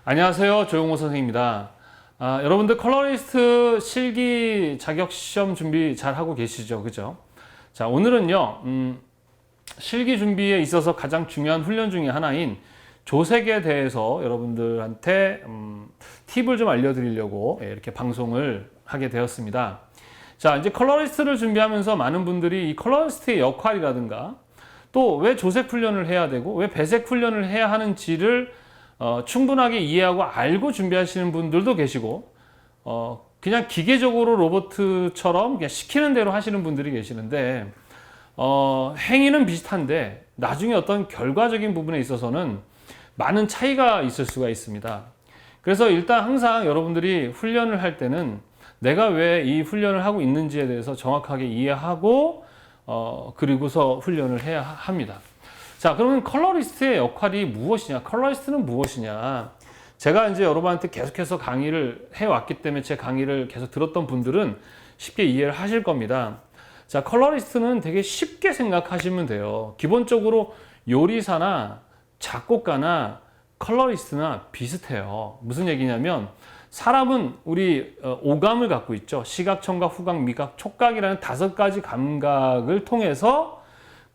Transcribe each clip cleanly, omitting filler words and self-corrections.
안녕하세요. 조용호 선생님입니다. 여러분들 컬러리스트 실기 자격 시험 준비 잘 하고 계시죠? 그죠? 자, 오늘은요, 실기 준비에 있어서 가장 중요한 훈련 중에 하나인 조색에 대해서 여러분들한테 팁을 좀 알려드리려고 이렇게 방송을 하게 되었습니다. 자, 이제 컬러리스트를 준비하면서 많은 분들이 이 컬러리스트의 역할이라든가 또 왜 조색 훈련을 해야 되고 왜 배색 훈련을 해야 하는지를 충분하게 이해하고 알고 준비하시는 분들도 계시고 그냥 기계적으로 로봇처럼 그냥 시키는 대로 하시는 분들이 계시는데 행위는 비슷한데 나중에 어떤 결과적인 부분에 있어서는 많은 차이가 있을 수가 있습니다. 그래서 일단 항상 여러분들이 훈련을 할 때는 내가 왜 이 훈련을 하고 있는지에 대해서 정확하게 이해하고 그리고서 훈련을 해야 합니다. 자, 그러면 컬러리스트의 역할이 무엇이냐? 컬러리스트는 무엇이냐? 제가 이제 여러분한테 계속해서 강의를 해왔기 때문에 제 강의를 계속 들었던 분들은 쉽게 이해를 하실 겁니다. 자, 컬러리스트는 되게 쉽게 생각하시면 돼요. 기본적으로 요리사나 작곡가나 컬러리스트나 비슷해요. 무슨 얘기냐면 사람은 우리 오감을 갖고 있죠. 시각, 청각, 후각, 미각, 촉각이라는 5가지 감각을 통해서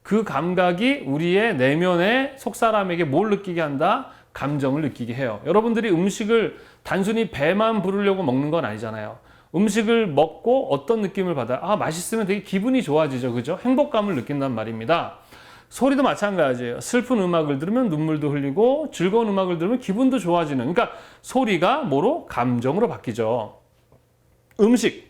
그 감각이 우리의 내면에 속사람에게 뭘 느끼게 한다? 감정을 느끼게 해요. 여러분들이 음식을 단순히 배만 부르려고 먹는 건 아니잖아요. 음식을 먹고 어떤 느낌을 받아요? 맛있으면 되게 기분이 좋아지죠. 그죠? 행복감을 느낀단 말입니다. 소리도 마찬가지예요. 슬픈 음악을 들으면 눈물도 흘리고 즐거운 음악을 들으면 기분도 좋아지는. 그러니까 소리가 뭐로? 감정으로 바뀌죠. 음식,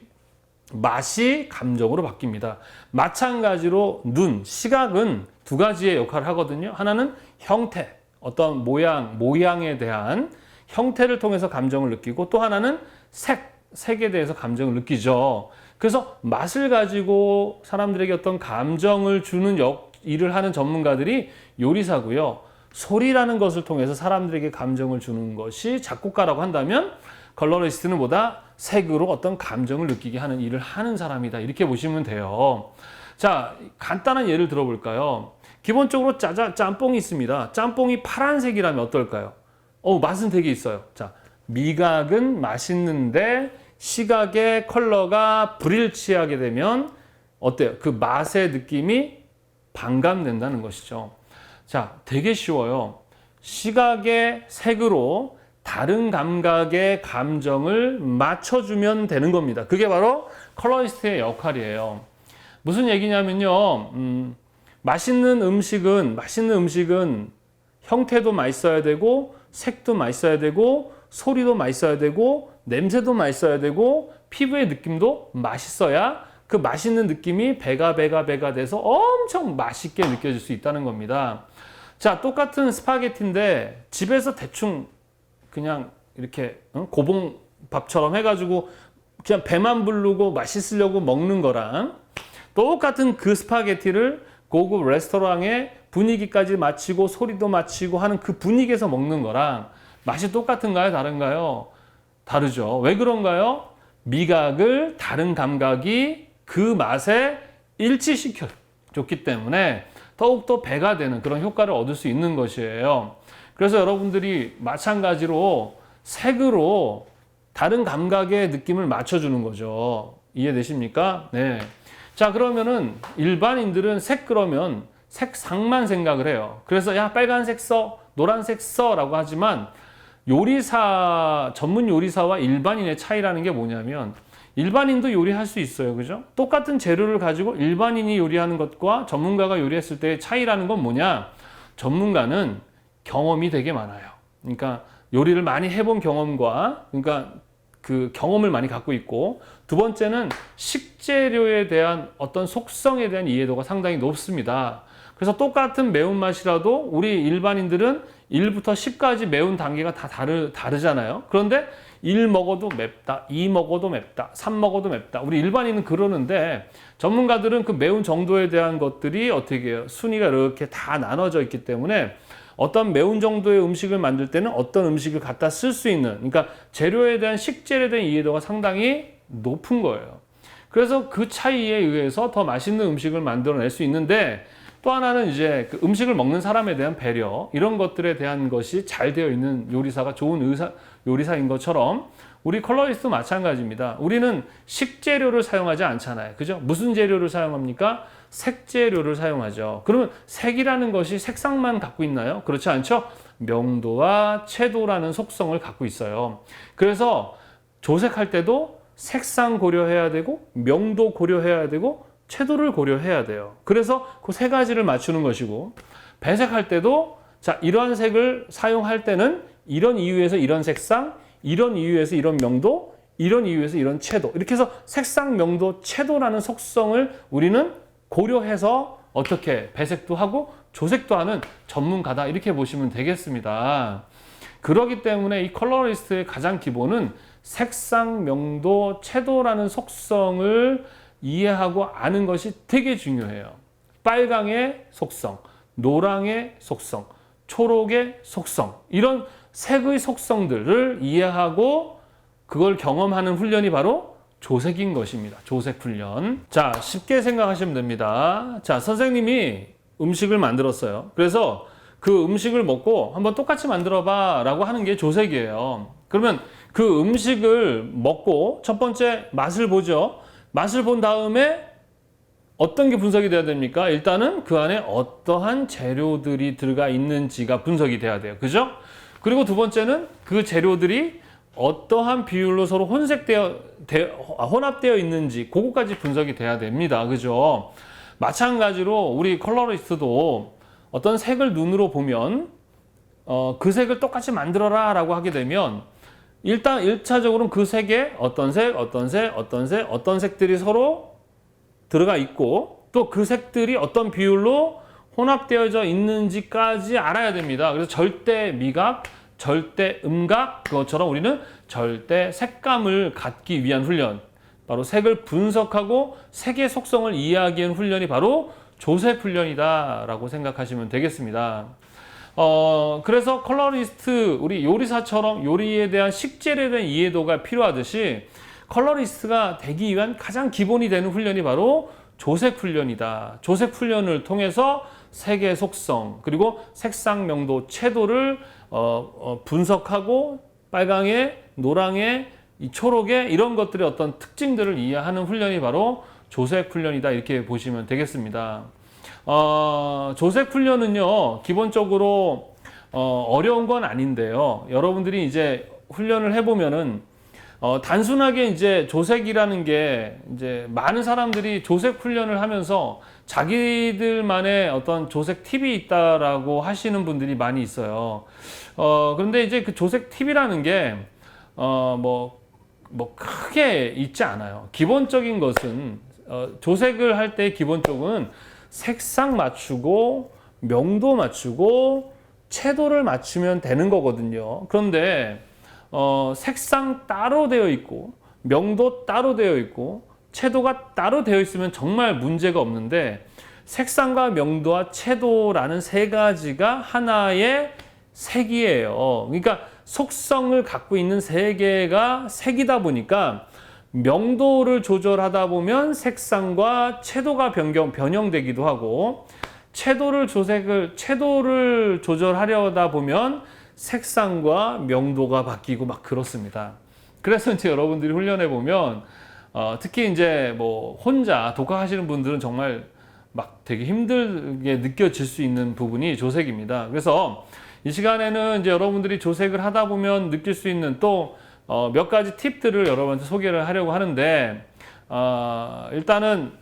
맛이 감정으로 바뀝니다. 마찬가지로 눈, 시각은 2가지의 역할을 하거든요. 하나는 형태, 어떤 모양에 대한 형태를 통해서 감정을 느끼고 또 하나는 색에 대해서 감정을 느끼죠. 그래서 맛을 가지고 사람들에게 어떤 감정을 주는 일을 하는 전문가들이 요리사고요. 소리라는 것을 통해서 사람들에게 감정을 주는 것이 작곡가라고 한다면 컬러리스트는 뭐다? 색으로 어떤 감정을 느끼게 하는 일을 하는 사람이다. 이렇게 보시면 돼요. 자, 간단한 예를 들어볼까요? 기본적으로 짬뽕이 있습니다. 짬뽕이 파란색이라면 어떨까요? 맛은 되게 있어요. 자, 미각은 맛있는데 시각의 컬러가 불일치하게 되면 어때요? 그 맛의 느낌이 반감된다는 것이죠. 자, 되게 쉬워요. 시각의 색으로 다른 감각의 감정을 맞춰주면 되는 겁니다. 그게 바로 컬러리스트의 역할이에요. 무슨 얘기냐면요. 맛있는 음식은 형태도 맛있어야 되고 색도 맛있어야 되고 소리도 맛있어야 되고 냄새도 맛있어야 되고 피부의 느낌도 맛있어야 그 맛있는 느낌이 배가 돼서 엄청 맛있게 느껴질 수 있다는 겁니다. 자, 똑같은 스파게티인데 집에서 대충 그냥 이렇게 고봉밥처럼 해가지고 그냥 배만 부르고 맛있으려고 먹는 거랑 똑같은 그 스파게티를 고급 레스토랑의 분위기까지 맞추고 소리도 맞추고 하는 그 분위기에서 먹는 거랑 맛이 똑같은가요? 다른가요? 다르죠. 왜 그런가요? 미각을 다른 감각이 그 맛에 일치시켜 줬기 때문에 더욱더 배가 되는 그런 효과를 얻을 수 있는 것이에요. 그래서 여러분들이 마찬가지로 색으로 다른 감각의 느낌을 맞춰주는 거죠. 이해되십니까? 네. 자, 그러면은 일반인들은 그러면 색상만 생각을 해요. 그래서 야, 빨간색 써, 노란색 써라고 하지만 전문 요리사와 일반인의 차이라는 게 뭐냐면 일반인도 요리할 수 있어요. 그죠? 똑같은 재료를 가지고 일반인이 요리하는 것과 전문가가 요리했을 때의 차이라는 건 뭐냐? 전문가는 경험이 되게 많아요. 그러니까 요리를 많이 해본 경험과 그러니까 그 경험을 많이 갖고 있고 두 번째는 식재료에 대한 어떤 속성에 대한 이해도가 상당히 높습니다. 그래서 똑같은 매운맛이라도 우리 일반인들은 1부터 10까지 매운 단계가 다 다르잖아요. 그런데 1 먹어도 맵다, 2 먹어도 맵다, 3 먹어도 맵다. 우리 일반인은 그러는데 전문가들은 그 매운 정도에 대한 것들이 어떻게 해요? 순위가 이렇게 다 나눠져 있기 때문에 어떤 매운 정도의 음식을 만들 때는 어떤 음식을 갖다 쓸 수 있는, 그러니까 재료에 대한 식재료에 대한 이해도가 상당히 높은 거예요. 그래서 그 차이에 의해서 더 맛있는 음식을 만들어낼 수 있는데 또 하나는 이제 그 음식을 먹는 사람에 대한 배려, 이런 것들에 대한 것이 잘 되어 있는 요리사가 좋은 요리사인 것처럼 우리 컬러리스트도 마찬가지입니다. 우리는 식재료를 사용하지 않잖아요. 그죠? 무슨 재료를 사용합니까? 색재료를 사용하죠. 그러면 색이라는 것이 색상만 갖고 있나요? 그렇지 않죠? 명도와 채도라는 속성을 갖고 있어요. 그래서 조색할 때도 색상 고려해야 되고, 명도 고려해야 되고, 채도를 고려해야 돼요. 그래서 그 세 가지를 맞추는 것이고, 배색할 때도 자, 이러한 색을 사용할 때는 이런 이유에서 이런 색상, 이런 이유에서 이런 명도, 이런 이유에서 이런 채도, 이렇게 해서 색상, 명도, 채도라는 속성을 우리는 고려해서 어떻게 배색도 하고 조색도 하는 전문가다, 이렇게 보시면 되겠습니다. 그렇기 때문에 이 컬러리스트의 가장 기본은 색상, 명도, 채도라는 속성을 이해하고 아는 것이 되게 중요해요. 빨강의 속성, 노랑의 속성, 초록의 속성, 이런 색의 속성들을 이해하고 그걸 경험하는 훈련이 바로 조색인 것입니다. 조색 훈련. 자, 쉽게 생각하시면 됩니다. 자, 선생님이 음식을 만들었어요. 그래서 그 음식을 먹고 한번 똑같이 만들어 봐 라고 하는 게 조색이에요. 그러면 그 음식을 먹고 첫 번째 맛을 보죠. 맛을 본 다음에 어떤 게 분석이 돼야 됩니까? 일단은 그 안에 어떠한 재료들이 들어가 있는지가 분석이 돼야 돼요. 그죠? 그리고 두 번째는 그 재료들이 어떠한 비율로 서로 혼합되어 있는지, 그거까지 분석이 돼야 됩니다. 그죠? 마찬가지로 우리 컬러리스트도 어떤 색을 눈으로 보면 그 색을 똑같이 만들어라 라고 하게 되면 일단 1차적으로는 그 색에 어떤 색들이 서로 들어가 있고 또 그 색들이 어떤 비율로 혼합되어져 있는지까지 알아야 됩니다. 그래서 절대 미각, 절대 음각, 그것처럼 우리는 절대 색감을 갖기 위한 훈련, 바로 색을 분석하고 색의 속성을 이해하기 위한 훈련이 바로 조색 훈련이다 라고 생각하시면 되겠습니다. 그래서 컬러리스트, 우리 요리사처럼 요리에 대한 식재료에 대한 이해도가 필요하듯이 컬러리스트가 되기 위한 가장 기본이 되는 훈련이 바로 조색 훈련이다. 조색 훈련을 통해서 색의 속성, 그리고 색상, 명도, 채도를 분석하고 빨강에, 노랑에, 이 초록에 이런 것들의 어떤 특징들을 이해하는 훈련이 바로 조색 훈련이다, 이렇게 보시면 되겠습니다. 조색 훈련은요, 기본적으로 어려운 건 아닌데요. 여러분들이 이제 훈련을 해보면은 단순하게 이제 조색이라는 게 이제 많은 사람들이 조색 훈련을 하면서 자기들만의 어떤 조색 팁이 있다라고 하시는 분들이 많이 있어요. 그런데 이제 그 조색 팁이라는 게 뭐 크게 있지 않아요. 기본적인 것은 조색을 할 때 기본적은 색상 맞추고 명도 맞추고 채도를 맞추면 되는 거거든요. 그런데 색상 따로 되어 있고 명도 따로 되어 있고 채도가 따로 되어 있으면 정말 문제가 없는데, 색상과 명도와 채도라는 세 가지가 하나의 색이에요. 그러니까 속성을 갖고 있는 세 개가 색이다 보니까 명도를 조절하다 보면 색상과 채도가 변형되기도 하고, 채도를 조절하려다 보면 색상과 명도가 바뀌고 막 그렇습니다. 그래서 이제 여러분들이 훈련해 보면 특히 이제 뭐 혼자 독학하시는 분들은 정말 막 되게 힘들게 느껴질 수 있는 부분이 조색입니다. 그래서 이 시간에는 이제 여러분들이 조색을 하다 보면 느낄 수 있는 또 몇 가지 팁들을 여러분한테 소개를 하려고 하는데, 일단은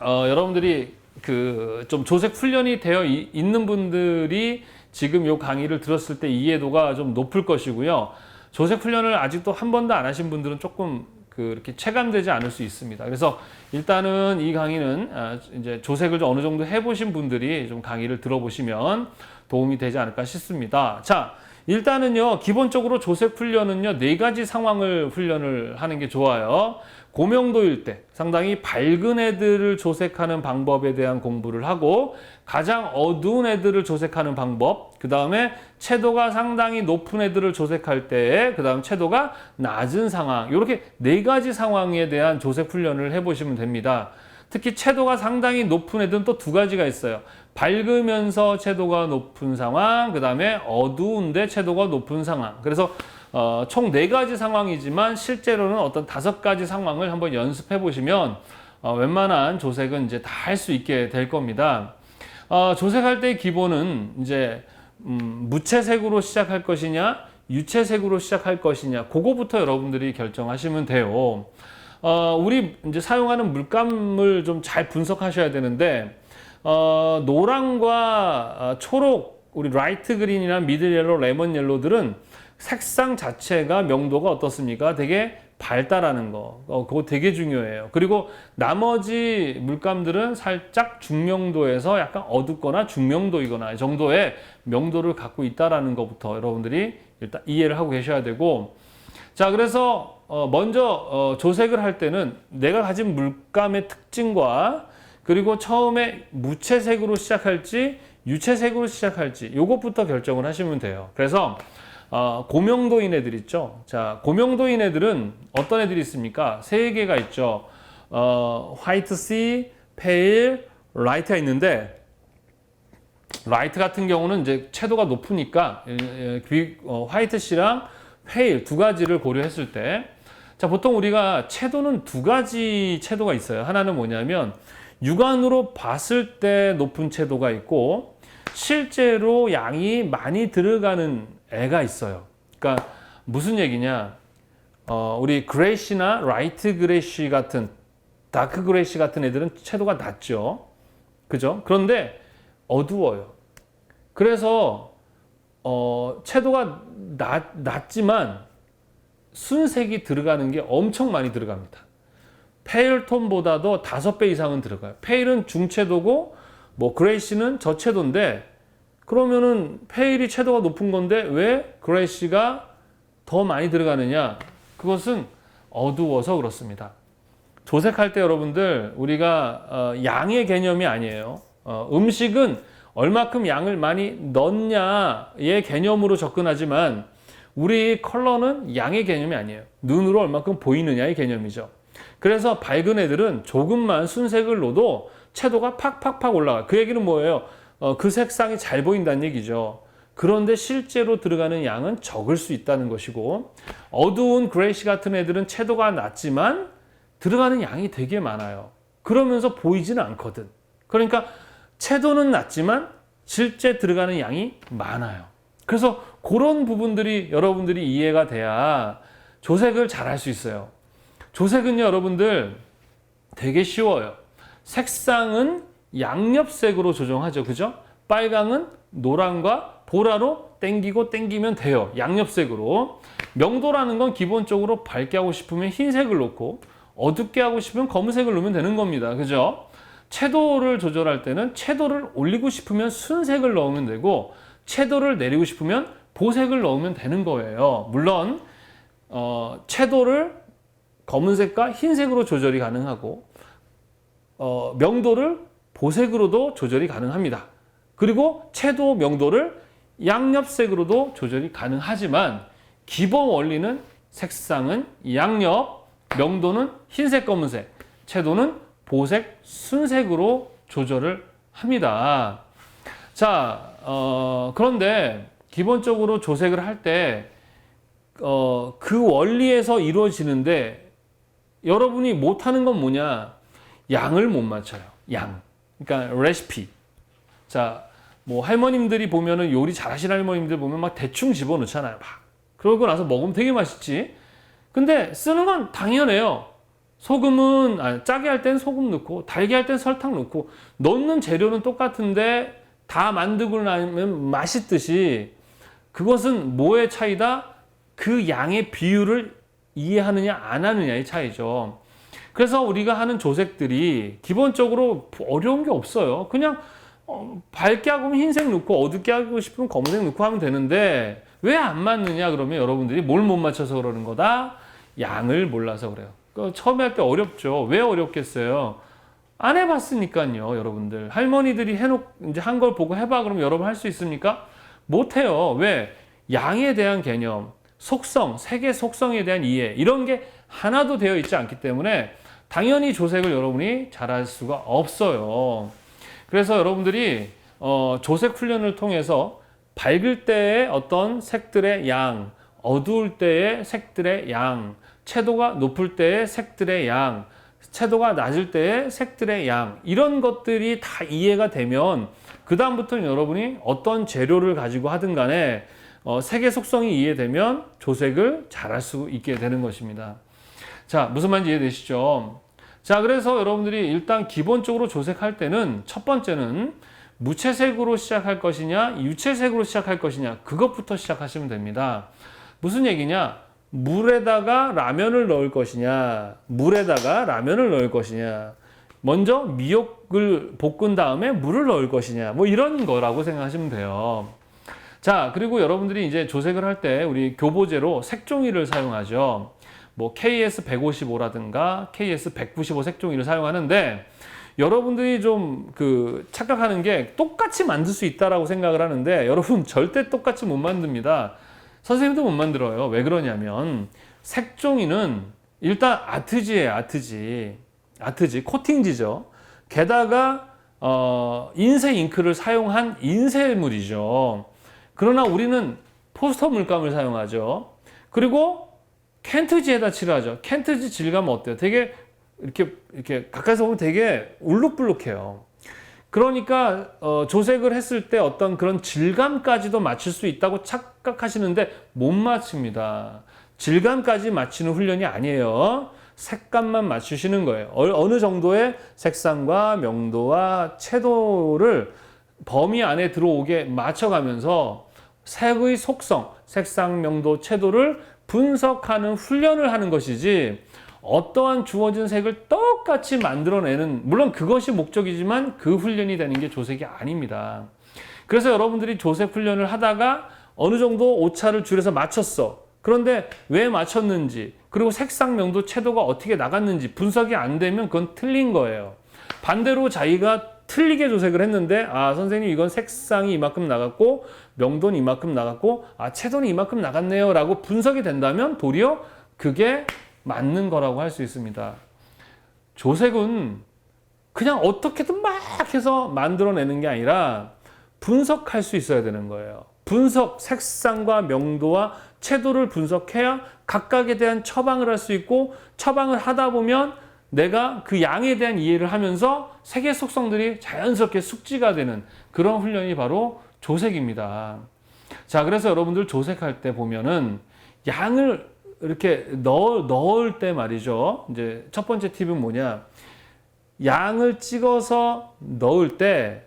여러분들이 그 좀 조색 훈련이 되어 있는 분들이 지금 요 강의를 들었을 때 이해도가 좀 높을 것이고요. 조색 훈련을 아직도 한 번도 안 하신 분들은 조금 그렇게 체감되지 않을 수 있습니다. 그래서 일단은 이 강의는 이제 조색을 좀 어느 정도 해보신 분들이 좀 강의를 들어보시면 도움이 되지 않을까 싶습니다. 자, 일단은요, 기본적으로 조색 훈련은요, 4가지 상황을 훈련을 하는 게 좋아요. 고명도일 때 상당히 밝은 애들을 조색하는 방법에 대한 공부를 하고, 가장 어두운 애들을 조색하는 방법, 그 다음에 채도가 상당히 높은 애들을 조색할 때, 그 다음 채도가 낮은 상황, 이렇게 4가지 상황에 대한 조색 훈련을 해보시면 됩니다. 특히 채도가 상당히 높은 애들은 또 두 가지가 있어요. 밝으면서 채도가 높은 상황, 그 다음에 어두운데 채도가 높은 상황. 그래서 총 4가지 상황이지만 실제로는 어떤 5가지 상황을 한번 연습해 보시면 웬만한 조색은 이제 다 할 수 있게 될 겁니다. 조색할 때의 기본은 이제 무채색으로 시작할 것이냐, 유채색으로 시작할 것이냐, 그거부터 여러분들이 결정하시면 돼요. 우리 이제 사용하는 물감을 좀 잘 분석하셔야 되는데, 노랑과 초록, 우리 라이트 그린이나 미들 옐로우, 레몬 옐로우들은 색상 자체가 명도가 어떻습니까? 되게 밝다라는 거, 그거 되게 중요해요. 그리고 나머지 물감들은 살짝 중명도에서 약간 어둡거나 중명도이거나 이 정도의 명도를 갖고 있다라는 것부터 여러분들이 일단 이해를 하고 계셔야 되고, 자, 그래서 먼저 조색을 할 때는 내가 가진 물감의 특징과 그리고 처음에 무채색으로 시작할지 유채색으로 시작할지 이것부터 결정을 하시면 돼요. 그래서 고명도인 애들 있죠. 자, 고명도인 애들은 어떤 애들이 있습니까? 3개가 있죠. 화이트 씨, 페일, 라이트가 있는데, 라이트 같은 경우는 이제 채도가 높으니까 화이트 씨랑 페일 2가지를 고려했을 때, 자, 보통 우리가 채도는 2가지 채도가 있어요. 하나는 뭐냐면 육안으로 봤을 때 높은 채도가 있고 실제로 양이 많이 들어가는 애가 있어요. 그러니까 무슨 얘기냐? 우리 그레이시나 라이트 그레이시 같은 다크 그레이시 같은 애들은 채도가 낮죠. 그죠? 그런데 어두워요. 그래서 채도가 낮지만 순색이 들어가는 게 엄청 많이 들어갑니다. 페일 톤보다도 5배 이상은 들어가요. 페일은 중채도고 뭐 그레이시는 저채도인데, 그러면은 페일이 채도가 높은 건데 왜 그레이시가 더 많이 들어가느냐? 그것은 어두워서 그렇습니다. 조색할 때 여러분들 우리가 양의 개념이 아니에요. 음식은 얼마큼 양을 많이 넣냐의 개념으로 접근하지만 우리 컬러는 양의 개념이 아니에요. 눈으로 얼마큼 보이느냐의 개념이죠. 그래서 밝은 애들은 조금만 순색을 넣어도 채도가 팍팍팍 올라가요. 그 얘기는 뭐예요? 그 색상이 잘 보인다는 얘기죠. 그런데 실제로 들어가는 양은 적을 수 있다는 것이고, 어두운 그레이시 같은 애들은 채도가 낮지만 들어가는 양이 되게 많아요. 그러면서 보이지는 않거든. 그러니까 채도는 낮지만 실제 들어가는 양이 많아요. 그래서 그런 부분들이 여러분들이 이해가 돼야 조색을 잘 할 수 있어요. 조색은요, 여러분들 되게 쉬워요. 색상은 양옆색으로 조정하죠. 그죠? 빨강은 노랑과 보라로 땡기면 돼요. 양옆색으로. 명도라는 건 기본적으로 밝게 하고 싶으면 흰색을 놓고 어둡게 하고 싶으면 검은색을 놓으면 되는 겁니다. 그죠? 채도를 조절할 때는 채도를 올리고 싶으면 순색을 넣으면 되고 채도를 내리고 싶으면 보색을 넣으면 되는 거예요. 물론 채도를 검은색과 흰색으로 조절이 가능하고 명도를 보색으로도 조절이 가능합니다. 그리고 채도 명도를 양옆색으로도 조절이 가능하지만 기본 원리는 색상은 양옆, 명도는 흰색, 검은색, 채도는 보색, 순색으로 조절을 합니다. 자, 그런데 기본적으로 조색을 할 때 그 원리에서 이루어지는데 여러분이 못하는 건 뭐냐? 양을 못 맞춰요. 양. 그러니까 레시피. 자, 뭐 할머님들이 보면은 요리 잘하시는 할머님들 보면 막 대충 집어넣잖아요. 막. 그러고 나서 먹으면 되게 맛있지. 근데 쓰는 건 당연해요. 소금은 짜게 할 땐 소금 넣고 달게 할 땐 설탕 넣고 넣는 재료는 똑같은데 다 만들고 나면 맛있듯이 그것은 뭐의 차이다? 그 양의 비율을 이해하느냐 안 하느냐의 차이죠. 그래서 우리가 하는 조색들이 기본적으로 어려운 게 없어요. 그냥 밝게 하고 흰색 넣고 어둡게 하고 싶으면 검은색 넣고 하면 되는데 왜 안 맞느냐 그러면 여러분들이 뭘 못 맞춰서 그러는 거다? 양을 몰라서 그래요. 처음에 할 때 어렵죠. 왜 어렵겠어요? 안 해봤으니까요, 여러분들. 할머니들이 이제 한 걸 보고 해봐 그러면 여러분 할 수 있습니까? 못 해요. 왜? 양에 대한 개념, 속성, 색의 속성에 대한 이해 이런 게 하나도 되어 있지 않기 때문에 당연히 조색을 여러분이 잘할 수가 없어요. 그래서 여러분들이 조색 훈련을 통해서 밝을 때의 어떤 색들의 양, 어두울 때의 색들의 양, 채도가 높을 때의 색들의 양, 채도가 낮을 때의 색들의 양, 이런 것들이 다 이해가 되면 그 다음부터는 여러분이 어떤 재료를 가지고 하든 간에 색의 속성이 이해되면 조색을 잘할 수 있게 되는 것입니다. 자, 무슨 말인지 이해되시죠? 자, 그래서 여러분들이 일단 기본적으로 조색할 때는 첫 번째는 무채색으로 시작할 것이냐, 유채색으로 시작할 것이냐, 그것부터 시작하시면 됩니다. 무슨 얘기냐? 물에다가 라면을 넣을 것이냐, 물에다가 라면을 넣을 것이냐, 먼저 미역을 볶은 다음에 물을 넣을 것이냐, 뭐 이런 거라고 생각하시면 돼요. 자, 그리고 여러분들이 이제 조색을 할 때 우리 교보제로 색종이를 사용하죠. 뭐 KS155라든가 KS195 색종이를 사용하는데, 여러분들이 좀 착각하는 게 똑같이 만들 수 있다라고 생각을 하는데, 여러분 절대 똑같이 못 만듭니다. 선생님도 못 만들어요. 왜 그러냐면 색종이는 일단 아트지예요. 아트지 코팅지죠. 게다가 인쇄 잉크를 사용한 인쇄물이죠. 그러나 우리는 포스터 물감을 사용하죠. 그리고 켄트지에다 칠하죠. 켄트지 질감은 어때요? 되게 이렇게 가까이서 보면 되게 울룩불룩해요. 그러니까 조색을 했을 때 어떤 그런 질감까지도 맞출 수 있다고 착각하시는데 못 맞춥니다. 질감까지 맞추는 훈련이 아니에요. 색감만 맞추시는 거예요. 어느 정도의 색상과 명도와 채도를 범위 안에 들어오게 맞춰가면서 색의 속성, 색상, 명도, 채도를 분석하는 훈련을 하는 것이지, 어떠한 주어진 색을 똑같이 만들어내는, 물론 그것이 목적이지만 그 훈련이 되는 게 조색이 아닙니다. 그래서 여러분들이 조색 훈련을 하다가 어느 정도 오차를 줄여서 맞췄어. 그런데 왜 맞췄는지, 그리고 색상, 명도, 채도가 어떻게 나갔는지 분석이 안 되면 그건 틀린 거예요. 반대로 자기가 틀리게 조색을 했는데, 아, 선생님 이건 색상이 이만큼 나갔고 명도는 이만큼 나갔고 채도는 이만큼 나갔네요 라고 분석이 된다면 도리어 그게 맞는 거라고 할 수 있습니다. 조색은 그냥 어떻게든 막 해서 만들어내는 게 아니라 분석할 수 있어야 되는 거예요. 분석, 색상과 명도와 채도를 분석해야 각각에 대한 처방을 할 수 있고, 처방을 하다 보면 내가 그 양에 대한 이해를 하면서 색의 속성들이 자연스럽게 숙지가 되는 그런 훈련이 바로 조색입니다. 자, 그래서 여러분들 조색할 때 보면은 양을 이렇게 넣을 때 말이죠. 이제 첫 번째 팁은 뭐냐? 양을 찍어서 넣을 때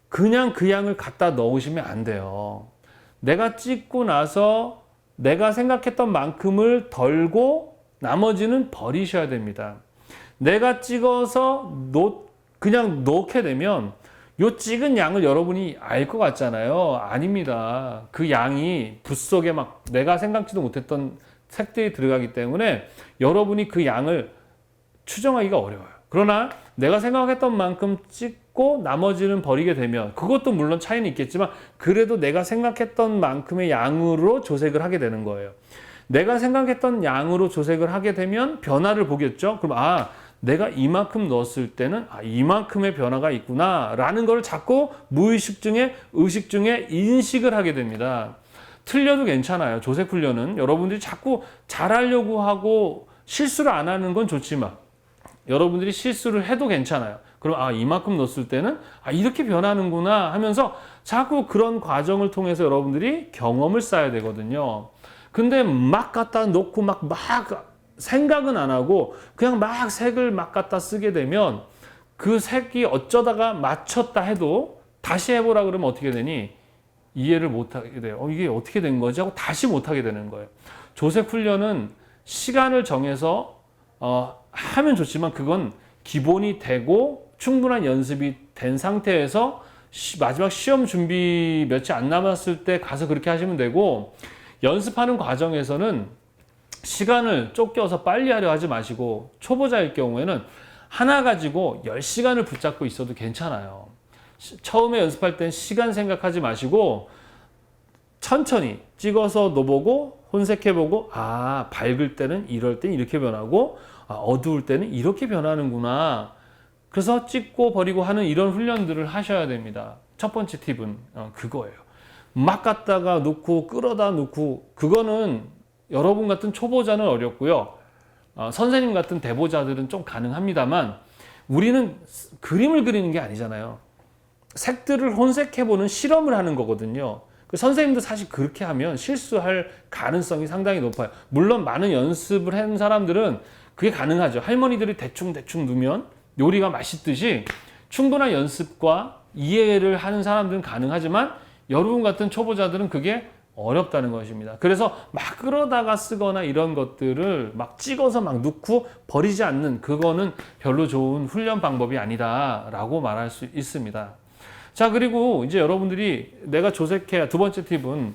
그냥 그 양을 갖다 넣으시면 안 돼요. 내가 찍고 나서 내가 생각했던 만큼을 덜고 나머지는 버리셔야 됩니다. 내가 찍어서 그냥 넣게 되면 요 찍은 양을 여러분이 알 것 같잖아요. 아닙니다. 그 양이 붓 속에 막 내가 생각지도 못했던 색들이 들어가기 때문에 여러분이 그 양을 추정하기가 어려워요. 그러나 내가 생각했던 만큼 찍고 나머지는 버리게 되면, 그것도 물론 차이는 있겠지만 그래도 내가 생각했던 만큼의 양으로 조색을 하게 되는 거예요. 내가 생각했던 양으로 조색을 하게 되면 변화를 보겠죠. 그럼 내가 이만큼 넣었을 때는 이만큼의 변화가 있구나 라는 걸 자꾸 무의식 중에 의식 중에 인식을 하게 됩니다. 틀려도 괜찮아요. 조색 훈련은 여러분들이 자꾸 잘하려고 하고 실수를 안 하는 건 좋지만, 여러분들이 실수를 해도 괜찮아요. 그럼 이만큼 넣었을 때는 이렇게 변하는구나 하면서 자꾸 그런 과정을 통해서 여러분들이 경험을 쌓아야 되거든요. 근데 막 갖다 놓고 막 생각은 안 하고 그냥 막 색을 막 갖다 쓰게 되면 그 색이 어쩌다가 맞췄다 해도 다시 해보라 그러면 어떻게 되니? 이해를 못하게 돼요. 이게 어떻게 된 거지? 하고 다시 못하게 되는 거예요. 조색 훈련은 시간을 정해서 하면 좋지만 그건 기본이 되고 충분한 연습이 된 상태에서 마지막 시험 준비 며칠 안 남았을 때 가서 그렇게 하시면 되고, 연습하는 과정에서는 시간을 쫓겨서 빨리 하려 하지 마시고, 초보자일 경우에는 하나 가지고 10시간을 붙잡고 있어도 괜찮아요. 처음에 연습할 땐 시간 생각하지 마시고 천천히 찍어서 넣어보고 혼색해보고 밝을 때는 이럴 땐 이렇게 변하고 어두울 때는 이렇게 변하는구나. 그래서 찍고 버리고 하는 이런 훈련들을 하셔야 됩니다. 첫 번째 팁은 그거예요. 막 갖다가 놓고 끌어다 놓고 그거는 여러분 같은 초보자는 어렵고요. 선생님 같은 대보자들은 좀 가능합니다만 우리는 그림을 그리는 게 아니잖아요. 색들을 혼색해보는 실험을 하는 거거든요. 그 선생님도 사실 그렇게 하면 실수할 가능성이 상당히 높아요. 물론 많은 연습을 한 사람들은 그게 가능하죠. 할머니들이 대충 두면 요리가 맛있듯이 충분한 연습과 이해를 하는 사람들은 가능하지만 여러분 같은 초보자들은 그게 어렵다는 것입니다. 그래서 막 끌어다가 쓰거나 이런 것들을 막 찍어서 막 넣고 버리지 않는 그거는 별로 좋은 훈련 방법이 아니다라고 말할 수 있습니다. 자, 그리고 이제 여러분들이 내가 조색해야 두 번째 팁은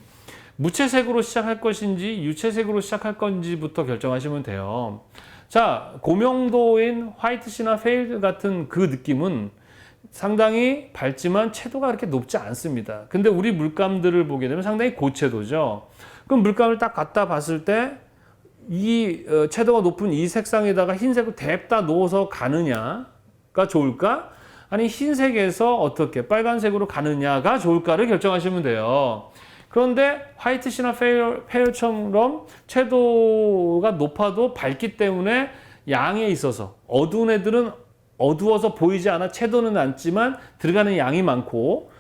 무채색으로 시작할 것인지 유채색으로 시작할 건지부터 결정하시면 돼요. 자, 고명도인 화이트시나 페일 같은 그 느낌은 상당히 밝지만 채도가 그렇게 높지 않습니다. 근데 우리 물감들을 보게 되면 상당히 고채도죠. 그럼 물감을 딱 갖다 봤을 때 이 채도가 높은 이 색상에다가 흰색을 댑다 넣어서 가느냐가 좋을까? 아니 흰색에서 어떻게 빨간색으로 가느냐가 좋을까를 결정하시면 돼요. 그런데 화이트시나 페일처럼 채도가 높아도 밝기 때문에 양에 있어서 어두운 애들은 어두워서 보이지 않아 채도는 낮지만 들어가는 양이 많고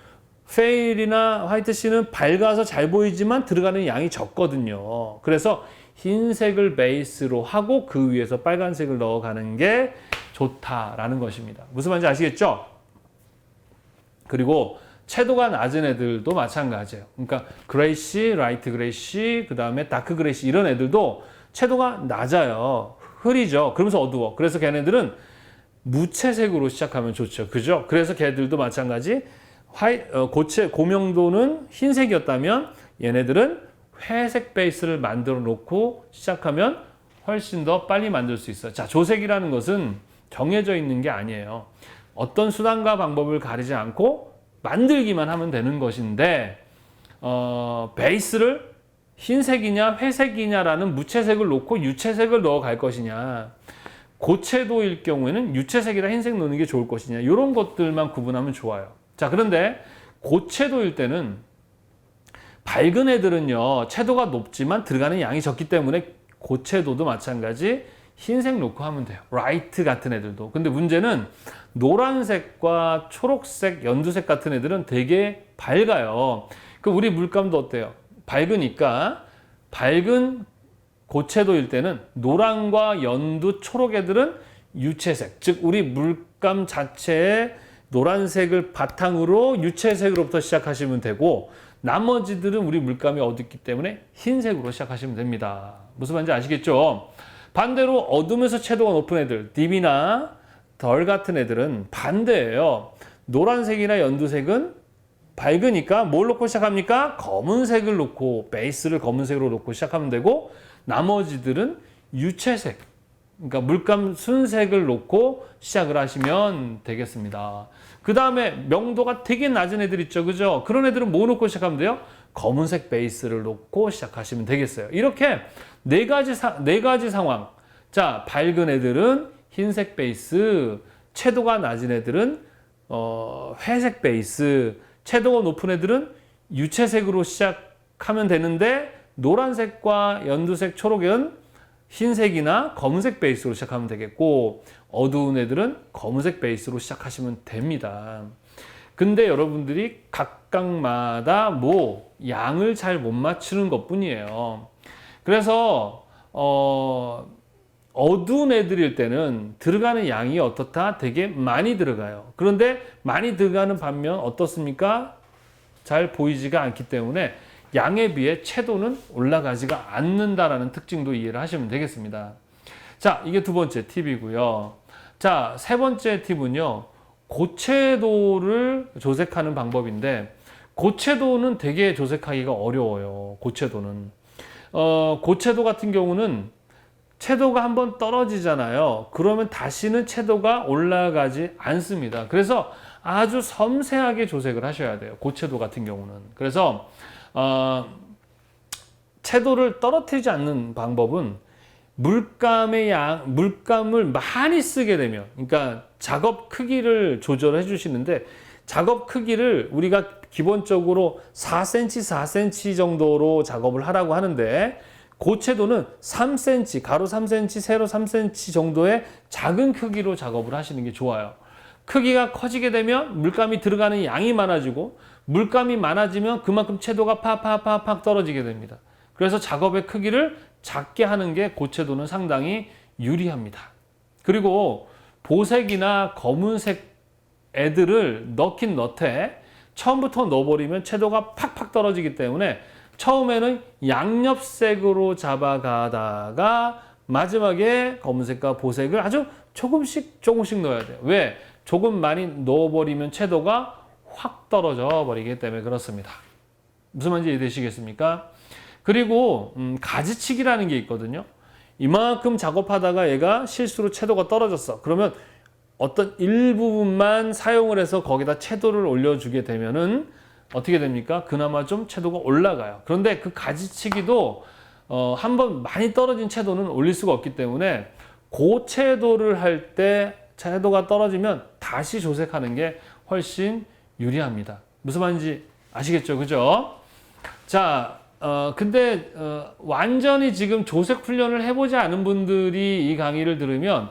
페일이나 화이트시는 밝아서 잘 보이지만 들어가는 양이 적거든요. 그래서 흰색을 베이스로 하고 그 위에서 빨간색을 넣어가는 게 좋다라는 것입니다. 무슨 말인지 아시겠죠? 그리고 채도가 낮은 애들도 마찬가지예요. 그러니까 그레이시, 라이트 그레이시, 그 다음에 다크 그레이시 이런 애들도 채도가 낮아요. 흐리죠. 그러면서 어두워. 그래서 걔네들은 무채색으로 시작하면 좋죠. 그죠? 그래서 걔들도 마찬가지 고명도는 흰색이었다면 얘네들은 회색 베이스를 만들어 놓고 시작하면 훨씬 더 빨리 만들 수 있어요. 자, 조색이라는 것은 정해져 있는 게 아니에요. 어떤 수단과 방법을 가리지 않고 만들기만 하면 되는 것인데 베이스를 흰색이냐 회색이냐라는 무채색을 놓고 유채색을 넣어 갈 것이냐 고채도일 경우에는 유채색이나 흰색 넣는 게 좋을 것이냐 이런 것들만 구분하면 좋아요. 자, 그런데 고채도일 때는 밝은 애들은요 채도가 높지만 들어가는 양이 적기 때문에 고채도도 마찬가지 흰색 놓고 하면 돼요. 라이트 같은 애들도. 근데 문제는 노란색과 초록색, 연두색 같은 애들은 되게 밝아요. 그 우리 물감도 어때요? 밝으니까 밝은 고채도일 때는 노란과 연두, 초록 애들은 유채색, 즉 우리 물감 자체의 노란색을 바탕으로 유채색으로부터 시작하시면 되고 나머지들은 우리 물감이 어둡기 때문에 흰색으로 시작하시면 됩니다. 무슨 말인지 아시겠죠? 반대로 어둠에서 채도가 높은 애들, 딥이나 덜 같은 애들은 반대예요. 노란색이나 연두색은 밝으니까 뭘 놓고 시작합니까? 검은색을 놓고 베이스를 검은색으로 놓고 시작하면 되고 나머지들은 유채색, 그러니까 물감 순색을 놓고 시작을 하시면 되겠습니다. 그 다음에 명도가 되게 낮은 애들 있죠, 그죠? 그런 애들은 뭐 놓고 시작하면 돼요? 검은색 베이스를 놓고 시작하시면 되겠어요. 이렇게 네 가지 상황. 자, 밝은 애들은 흰색 베이스, 채도가 낮은 애들은 회색 베이스, 채도가 높은 애들은 유채색으로 시작하면 되는데 노란색과 연두색, 초록은 흰색이나 검은색 베이스로 시작하면 되겠고 어두운 애들은 검은색 베이스로 시작하시면 됩니다. 근데 여러분들이 각각마다 양을 잘 못 맞추는 것 뿐이에요. 그래서 어두운 애들일 때는 들어가는 양이 어떻다? 되게 많이 들어가요. 그런데 많이 들어가는 반면 어떻습니까? 잘 보이지가 않기 때문에 양에 비해 채도는 올라가지가 않는다라는 특징도 이해를 하시면 되겠습니다. 자, 이게 두 번째 팁이고요. 자, 세 번째 팁은요. 고채도를 조색하는 방법인데 고채도는 되게 조색하기가 어려워요. 고채도는. 고채도 같은 경우는 채도가 한번 떨어지잖아요. 그러면 다시는 채도가 올라가지 않습니다. 그래서 아주 섬세하게 조색을 하셔야 돼요. 고채도 같은 경우는. 그래서 채도를 떨어뜨리지 않는 방법은 물감을 많이 쓰게 되면, 그러니까 작업 크기를 조절해 주시는데, 작업 크기를 우리가 기본적으로 4cm, 4cm 정도로 작업을 하라고 하는데, 고채도는 3cm, 가로 3cm, 세로 3cm 정도의 작은 크기로 작업을 하시는 게 좋아요. 크기가 커지게 되면 물감이 들어가는 양이 많아지고, 물감이 많아지면 그만큼 채도가 팍팍팍팍 떨어지게 됩니다. 그래서 작업의 크기를 작게 하는 게 고채도는 상당히 유리합니다. 그리고 보색이나 검은색 애들을 넣긴 넣되 처음부터 넣어버리면 채도가 팍팍 떨어지기 때문에 처음에는 양옆색으로 잡아가다가 마지막에 검은색과 보색을 아주 조금씩 넣어야 돼요. 왜? 조금 많이 넣어버리면 채도가 확 떨어져 버리기 때문에 그렇습니다. 무슨 말인지 이해되시겠습니까? 그리고 가지치기라는 게 있거든요. 이만큼 작업하다가 얘가 실수로 채도가 떨어졌어. 그러면 어떤 일부분만 사용을 해서 거기다 채도를 올려주게 되면은 어떻게 됩니까? 그나마 좀 채도가 올라가요. 그런데 그 가지치기도 한번 많이 떨어진 채도는 올릴 수가 없기 때문에 고채도를 할 때 채도가 떨어지면 다시 조색하는 게 훨씬 유리합니다. 무슨 말인지 아시겠죠? 그죠? 자, 근데 완전히 지금 조색 훈련을 해보지 않은 분들이 이 강의를 들으면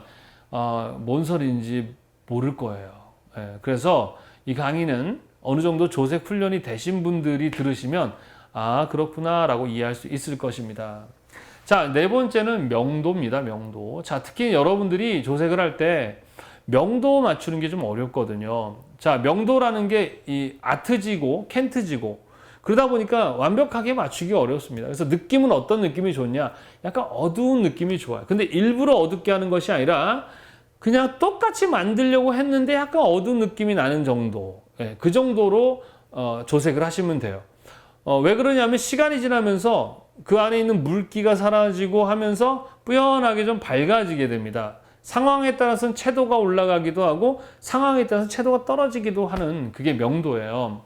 뭔 소리인지 모를 거예요. 예, 그래서 이 강의는 어느 정도 조색 훈련이 되신 분들이 들으시면 아 그렇구나 라고 이해할 수 있을 것입니다. 자, 네 번째는 명도입니다. 명도. 자, 특히 여러분들이 조색을 할 때 명도 맞추는 게 좀 어렵거든요. 자, 명도라는 게 이 아트지고 켄트지고 그러다 보니까 완벽하게 맞추기 어렵습니다. 그래서 느낌은 어떤 느낌이 좋냐? 약간 어두운 느낌이 좋아요. 근데 일부러 어둡게 하는 것이 아니라 그냥 똑같이 만들려고 했는데 약간 어두운 느낌이 나는 정도. 예, 그 정도로 조색을 하시면 돼요. 왜 그러냐면 시간이 지나면서 그 안에 있는 물기가 사라지고 하면서 뿌연하게 좀 밝아지게 됩니다. 상황에 따라서는 채도가 올라가기도 하고 상황에 따라서 채도가 떨어지기도 하는 그게 명도예요.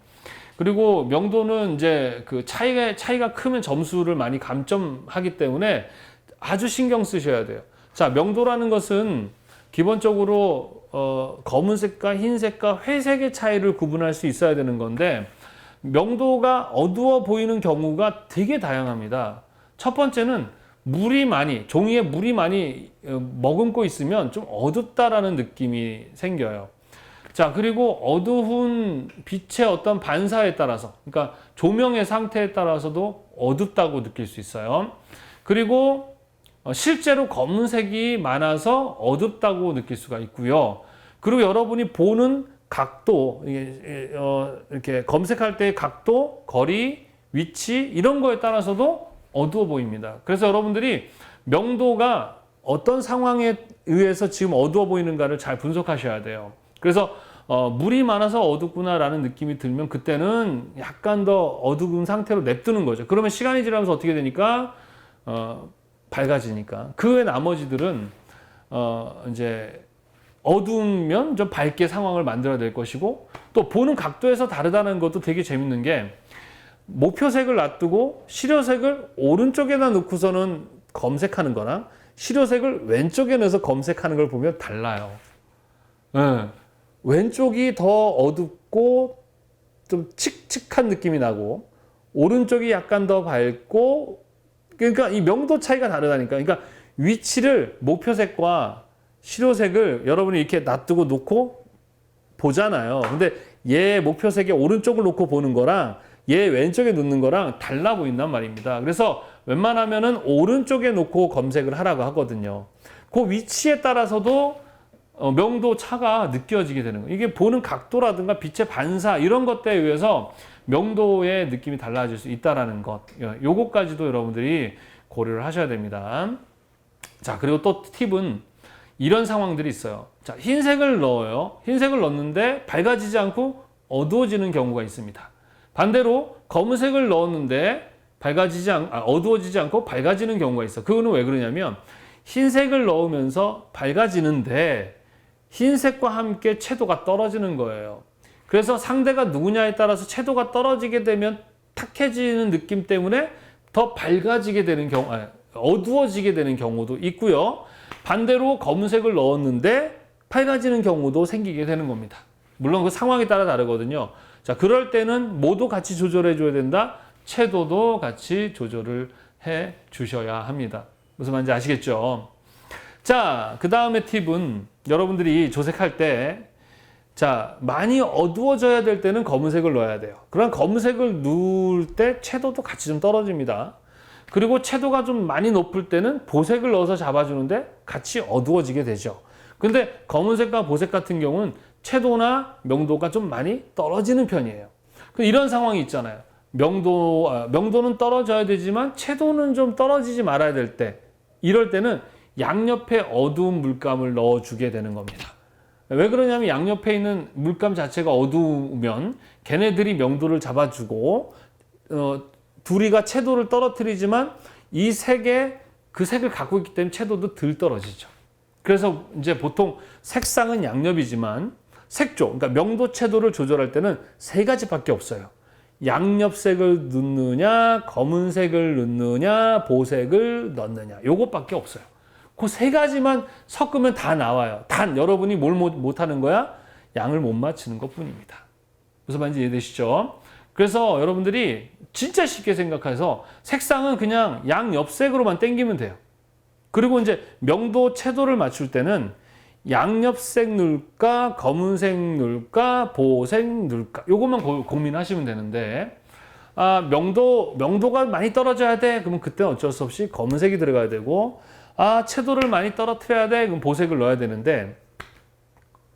그리고 명도는 이제 그 차이가 크면 점수를 많이 감점하기 때문에 아주 신경 쓰셔야 돼요. 자, 명도라는 것은 기본적으로 검은색과 흰색과 회색의 차이를 구분할 수 있어야 되는 건데 명도가 어두워 보이는 경우가 되게 다양합니다. 첫 번째는 종이에 물이 많이 머금고 있으면 좀 어둡다라는 느낌이 생겨요. 자, 그리고 어두운 빛의 어떤 반사에 따라서, 그러니까 조명의 상태에 따라서도 어둡다고 느낄 수 있어요. 그리고 실제로 검은색이 많아서 어둡다고 느낄 수가 있고요. 그리고 여러분이 보는 각도, 이렇게 검색할 때의 각도, 거리, 위치 이런 거에 따라서도 어두워 보입니다. 그래서 여러분들이 명도가 어떤 상황에 의해서 지금 어두워 보이는가를 잘 분석하셔야 돼요. 그래서 물이 많아서 어둡구나라는 느낌이 들면 그때는 약간 더 어두운 상태로 냅두는 거죠. 그러면 시간이 지나면서 어떻게 되니까 밝아지니까 그 외 나머지들은 이제 어두우면 좀 밝게 상황을 만들어야 될 것이고 또 보는 각도에서 다르다는 것도 되게 재밌는 게 목표색을 놔두고 시료색을 오른쪽에다 놓고서는 검색하는 거랑 시료색을 왼쪽에 넣어서 검색하는 걸 보면 달라요. 네. 왼쪽이 더 어둡고 좀 칙칙한 느낌이 나고 오른쪽이 약간 더 밝고 그러니까 이 명도 차이가 다르다니까. 그러니까 위치를 목표색과 시료색을 여러분이 이렇게 놔두고 놓고 보잖아요. 근데 얘 목표색의 오른쪽을 놓고 보는 거랑 얘 왼쪽에 놓는 거랑 달라 보인단 말입니다. 그래서 웬만하면은 오른쪽에 놓고 검색을 하라고 하거든요. 그 위치에 따라서도 명도 차가 느껴지게 되는 거예요. 이게 보는 각도라든가 빛의 반사 이런 것들에 의해서 명도의 느낌이 달라질 수 있다는 것. 요거까지도 여러분들이 고려를 하셔야 됩니다. 자, 그리고 또 팁은 이런 상황들이 있어요. 자, 흰색을 넣어요. 흰색을 넣는데 밝아지지 않고 어두워지는 경우가 있습니다. 반대로 검은색을 넣었는데 어두워지지 않고 밝아지는 경우가 있어. 그거는 왜 그러냐면 흰색을 넣으면서 밝아지는데 흰색과 함께 채도가 떨어지는 거예요. 그래서 상대가 누구냐에 따라서 채도가 떨어지게 되면 탁해지는 느낌 때문에 더 밝아지게 되는 경우, 어두워지게 되는 경우도 있고요. 반대로 검은색을 넣었는데 밝아지는 경우도 생기게 되는 겁니다. 물론 그 상황에 따라 다르거든요. 자, 그럴 때는 뭐도 같이 조절해 줘야 된다. 채도도 같이 조절을 해 주셔야 합니다. 무슨 말인지 아시겠죠? 자, 그 다음에 팁은 여러분들이 조색할 때, 자, 많이 어두워져야 될 때는 검은색을 넣어야 돼요. 그럼 검은색을 넣을 때 채도도 같이 좀 떨어집니다. 그리고 채도가 좀 많이 높을 때는 보색을 넣어서 잡아주는데 같이 어두워지게 되죠. 근데 검은색과 보색 같은 경우는 채도나 명도가 좀 많이 떨어지는 편이에요. 이런 상황이 있잖아요. 명도는 떨어져야 되지만 채도는 좀 떨어지지 말아야 될 때, 이럴 때는 양옆에 어두운 물감을 넣어주게 되는 겁니다. 왜 그러냐면 양옆에 있는 물감 자체가 어두우면 걔네들이 명도를 잡아주고 둘이가 채도를 떨어뜨리지만 이 색에 그 색을 갖고 있기 때문에 채도도 덜 떨어지죠. 그래서 이제 보통 색상은 양옆이지만 색조, 그러니까 명도 채도를 조절할 때는 세 가지밖에 없어요. 양옆색을 넣느냐, 검은색을 넣느냐, 보색을 넣느냐, 요것밖에 없어요. 그 세 가지만 섞으면 다 나와요. 단 여러분이 뭘 못하는 거야? 양을 못 맞추는 것 뿐입니다. 무슨 말인지 이해되시죠? 그래서 여러분들이 진짜 쉽게 생각해서 색상은 그냥 양옆색으로만 당기면 돼요. 그리고 이제 명도 채도를 맞출 때는 양옆색 넣을까, 검은색 넣을까, 보색 넣을까, 요것만 고민하시면 되는데, 명도가 많이 떨어져야 돼. 그러면 그때 어쩔 수 없이 검은색이 들어가야 되고, 채도를 많이 떨어뜨려야 돼. 그럼 보색을 넣어야 되는데,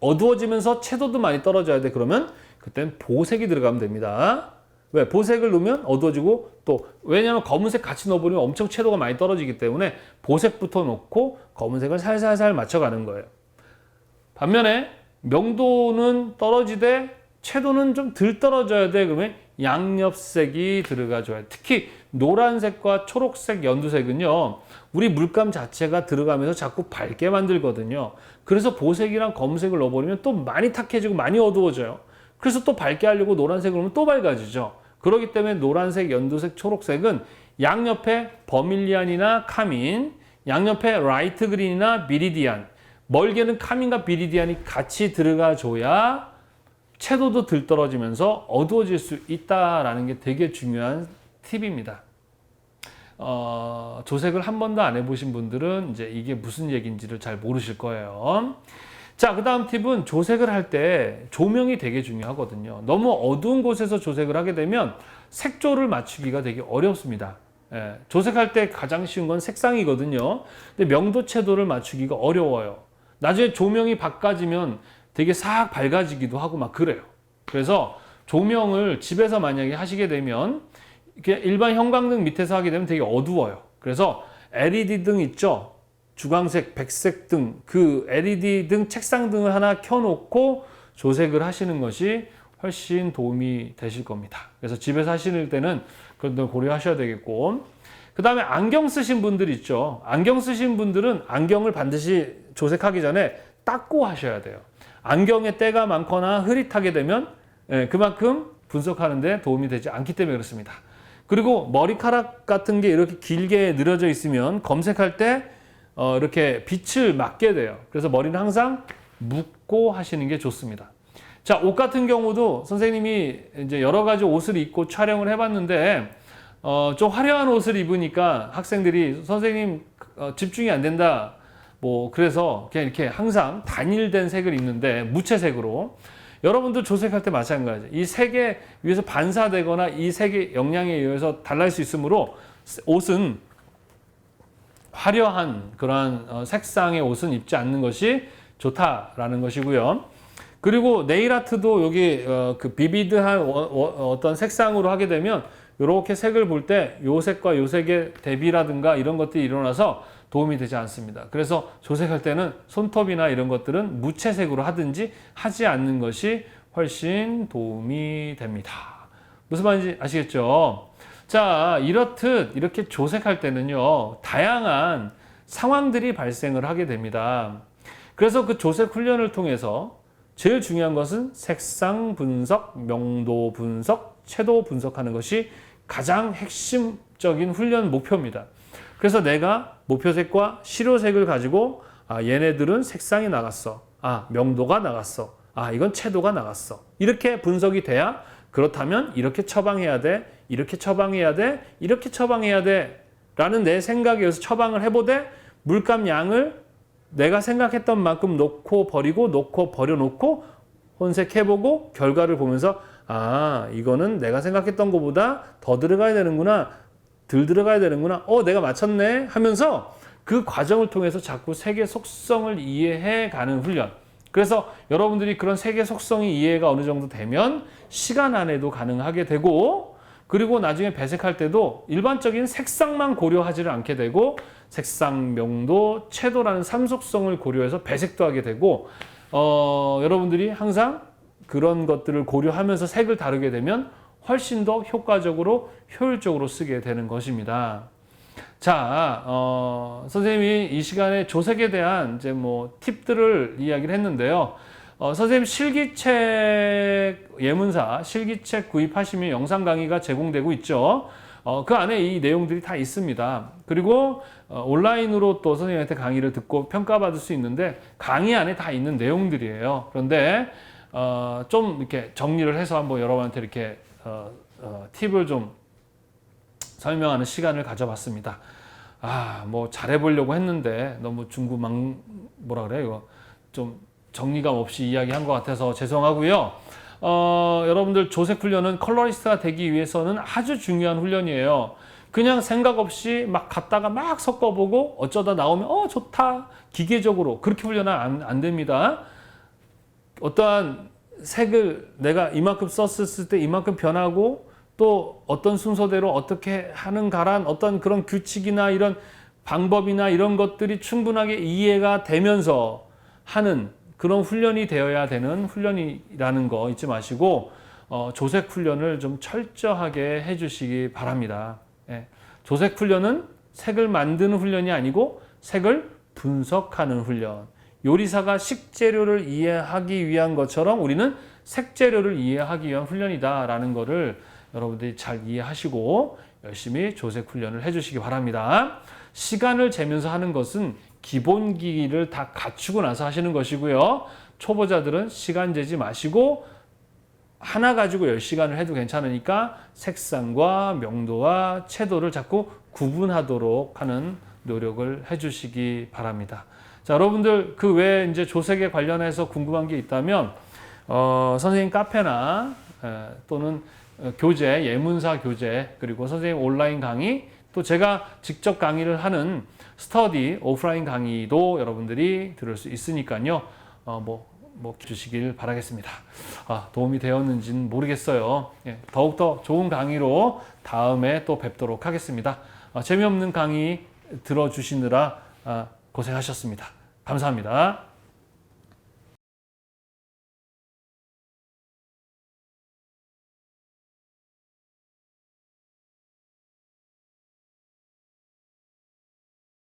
어두워지면서 채도도 많이 떨어져야 돼. 그러면 그때는 보색이 들어가면 됩니다. 왜? 보색을 넣으면 어두워지고, 또 왜냐하면 검은색 같이 넣어버리면 엄청 채도가 많이 떨어지기 때문에 보색부터 넣고 검은색을 살살살 맞춰가는 거예요. 반면에 명도는 떨어지되 채도는 좀 덜 떨어져야 돼. 그러면 양옆색이 들어가줘야 돼. 특히 노란색과 초록색, 연두색은요, 우리 물감 자체가 들어가면서 자꾸 밝게 만들거든요. 그래서 보색이랑 검은색을 넣어버리면 또 많이 탁해지고 많이 어두워져요. 그래서 또 밝게 하려고 노란색을 넣으면 또 밝아지죠. 그렇기 때문에 노란색, 연두색, 초록색은 양옆에 버밀리안이나 카민, 양옆에 라이트 그린이나 비리디안, 멀게는 카민과 비리디안이 같이 들어가줘야 채도도 덜 떨어지면서 어두워질 수 있다라는 게 되게 중요한 팁입니다. 조색을 한 번도 안 해보신 분들은 이제 이게 무슨 얘기인지를 잘 모르실 거예요. 자, 그 다음 팁은 조색을 할 때 조명이 되게 중요하거든요. 너무 어두운 곳에서 조색을 하게 되면 색조를 맞추기가 되게 어렵습니다. 조색할 때 가장 쉬운 건 색상이거든요. 근데 명도 채도를 맞추기가 어려워요. 나중에 조명이 바꿔지면 되게 싹 밝아지기도 하고 막 그래요. 그래서 조명을 집에서 만약에 하시게 되면 이렇게 일반 형광등 밑에서 하게 되면 되게 어두워요. 그래서 LED 등 있죠? 주광색, 백색 등, 그 LED 등, 책상 등을 하나 켜놓고 조색을 하시는 것이 훨씬 도움이 되실 겁니다. 그래서 집에서 하시는 때는 그런 걸 고려하셔야 되겠고, 그 다음에 안경 쓰신 분들 있죠. 안경 쓰신 분들은 안경을 반드시 조색하기 전에 닦고 하셔야 돼요. 안경에 때가 많거나 흐릿하게 되면 그만큼 분석하는 데 도움이 되지 않기 때문에 그렇습니다. 그리고 머리카락 같은 게 이렇게 길게 늘어져 있으면 검색할 때 이렇게 빛을 맞게 돼요. 그래서 머리는 항상 묶고 하시는 게 좋습니다. 자, 옷 같은 경우도 선생님이 이제 여러 가지 옷을 입고 촬영을 해봤는데, 좀 화려한 옷을 입으니까 학생들이 선생님 집중이 안 된다. 뭐, 그래서 그냥 이렇게 항상 단일된 색을 입는데 무채색으로. 여러분도 조색할 때 마찬가지예요. 이 색에 의해서 반사되거나 이 색의 영향에 의해서 달라질 수 있으므로 옷은 화려한 그러한 색상의 옷은 입지 않는 것이 좋다라는 것이고요. 그리고 네일 아트도 여기 그 비비드한 어떤 색상으로 하게 되면 이렇게 색을 볼 때 요 색과 요 색의 대비라든가 이런 것들이 일어나서 도움이 되지 않습니다. 그래서 조색할 때는 손톱이나 이런 것들은 무채색으로 하든지 하지 않는 것이 훨씬 도움이 됩니다. 무슨 말인지 아시겠죠? 자, 이렇듯 이렇게 조색할 때는요, 다양한 상황들이 발생을 하게 됩니다. 그래서 그 조색 훈련을 통해서 제일 중요한 것은 색상 분석, 명도 분석, 채도 분석하는 것이 가장 핵심적인 훈련 목표입니다. 그래서 내가 목표색과 실효색을 가지고 얘네들은 색상이 나갔어. 명도가 나갔어. 이건 채도가 나갔어. 이렇게 분석이 돼야 그렇다면 이렇게 처방해야 돼. 이렇게 처방해야 돼. 이렇게 처방해야 돼. 라는 내 생각에 의해서 처방을 해보되 물감 양을 내가 생각했던 만큼 놓고 버리고 놓고 버려놓고 혼색해보고 결과를 보면서 이거는 내가 생각했던 것보다 더 들어가야 되는구나. 덜 들어가야 되는구나. 내가 맞췄네 하면서 그 과정을 통해서 자꾸 색의 속성을 이해해 가는 훈련. 그래서 여러분들이 그런 색의 속성이 이해가 어느 정도 되면 시간 안에도 가능하게 되고 그리고 나중에 배색할 때도 일반적인 색상만 고려하지를 않게 되고 색상, 명도, 채도라는 3속성을 고려해서 배색도 하게 되고 여러분들이 항상 그런 것들을 고려하면서 색을 다루게 되면 훨씬 더 효과적으로 효율적으로 쓰게 되는 것입니다. 자, 선생님이 이 시간에 조색에 대한 이제 팁들을 이야기를 했는데요. 선생님 실기책 예문사 실기책 구입하시면 영상 강의가 제공되고 있죠. 그 안에 이 내용들이 다 있습니다. 그리고 온라인으로 또 선생님한테 강의를 듣고 평가받을 수 있는데 강의 안에 다 있는 내용들이에요. 그런데 좀 이렇게 정리를 해서 한번 여러분한테 이렇게 팁을 좀 설명하는 시간을 가져봤습니다. 잘해보려고 했는데 너무 뭐라 그래요? 이거 좀 정리감 없이 이야기한 것 같아서 죄송하고요. 여러분들 조색 훈련은 컬러리스트가 되기 위해서는 아주 중요한 훈련이에요. 그냥 생각 없이 막 갖다가 막 섞어보고 어쩌다 나오면 좋다 기계적으로 그렇게 훈련은 안 됩니다. 어떠한 색을 내가 이만큼 썼을 때 이만큼 변하고 또 어떤 순서대로 어떻게 하는가란 어떤 그런 규칙이나 이런 방법이나 이런 것들이 충분하게 이해가 되면서 하는 그런 훈련이 되어야 되는 훈련이라는 거 잊지 마시고 조색 훈련을 좀 철저하게 해주시기 바랍니다. 조색 훈련은 색을 만드는 훈련이 아니고 색을 분석하는 훈련. 요리사가 식재료를 이해하기 위한 것처럼 우리는 색재료를 이해하기 위한 훈련이다라는 거를 여러분들이 잘 이해하시고 열심히 조색 훈련을 해주시기 바랍니다. 시간을 재면서 하는 것은 기본기를 다 갖추고 나서 하시는 것이고요. 초보자들은 시간 재지 마시고 하나 가지고 10시간을 해도 괜찮으니까 색상과 명도와 채도를 자꾸 구분하도록 하는 노력을 해주시기 바랍니다. 자, 여러분들 그 외에 이제 조색에 관련해서 궁금한 게 있다면 선생님 카페나 또는 교재, 예문사 교재, 그리고 선생님 온라인 강의, 또 제가 직접 강의를 하는 스터디 오프라인 강의도 여러분들이 들을 수 있으니까요. 주시길 바라겠습니다. 도움이 되었는지는 모르겠어요. 더욱더 좋은 강의로 다음에 또 뵙도록 하겠습니다. 재미없는 강의 들어주시느라 고생하셨습니다. 감사합니다.